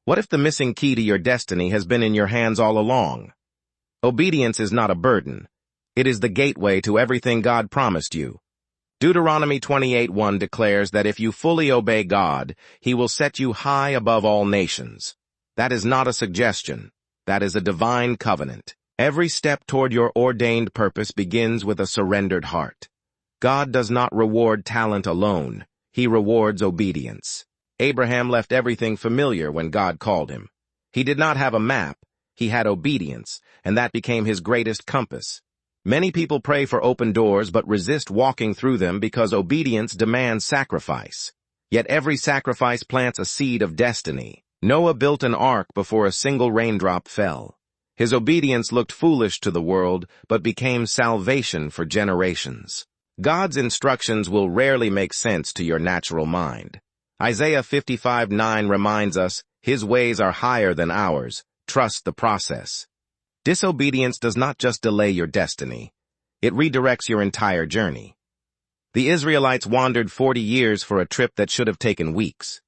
What if the missing key to your destiny has been in your hands all along? Obedience is not a burden. It is the gateway to everything God promised you. Deuteronomy 28:1 declares that if you fully obey God, He will set you high above all nations. That is not a suggestion. That is a divine covenant. Every step toward your ordained purpose begins with a surrendered heart. God does not reward talent alone. He rewards obedience. Abraham left everything familiar when God called him. He did not have a map. He had obedience, and that became his greatest compass. Many people pray for open doors but resist walking through them because obedience demands sacrifice. Yet every sacrifice plants a seed of destiny. Noah built an ark before a single raindrop fell. His obedience looked foolish to the world, but became salvation for generations. God's instructions will rarely make sense to your natural mind. Isaiah 55:9 reminds us, His ways are higher than ours. Trust the process. Disobedience does not just delay your destiny. It redirects your entire journey. The Israelites wandered 40 years for a trip that should have taken weeks.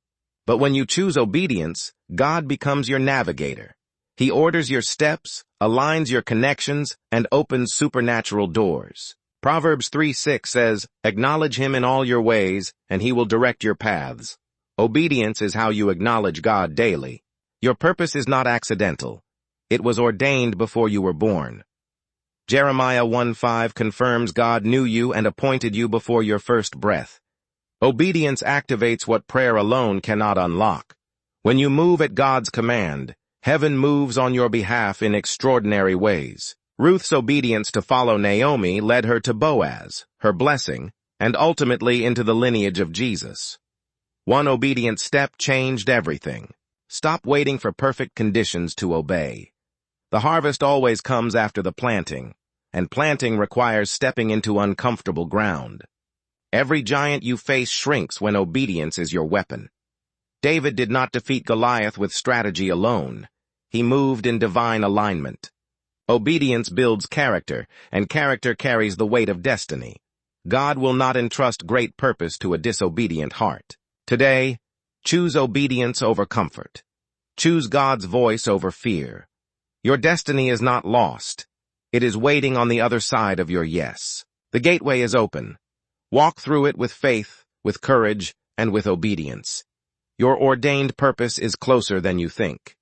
But when you choose obedience, God becomes your navigator. He orders your steps, aligns your connections, and opens supernatural doors. Proverbs 3:6 says, "Acknowledge Him in all your ways, and He will direct your paths." Obedience is how you acknowledge God daily. Your purpose is not accidental. It was ordained before you were born. Jeremiah 1:5 confirms God knew you and appointed you before your first breath. Obedience activates what prayer alone cannot unlock. When you move at God's command, heaven moves on your behalf in extraordinary ways. Ruth's obedience to follow Naomi led her to Boaz, her blessing, and ultimately into the lineage of Jesus. One obedient step changed everything. Stop waiting for perfect conditions to obey. The harvest always comes after the planting, and planting requires stepping into uncomfortable ground. Every giant you face shrinks when obedience is your weapon. David did not defeat Goliath with strategy alone. He moved in divine alignment. Obedience builds character, and character carries the weight of destiny. God will not entrust great purpose to a disobedient heart. Today, choose obedience over comfort. Choose God's voice over fear. Your destiny is not lost. It is waiting on the other side of your yes. The gateway is open. Walk through it with faith, with courage, and with obedience. Your ordained purpose is closer than you think.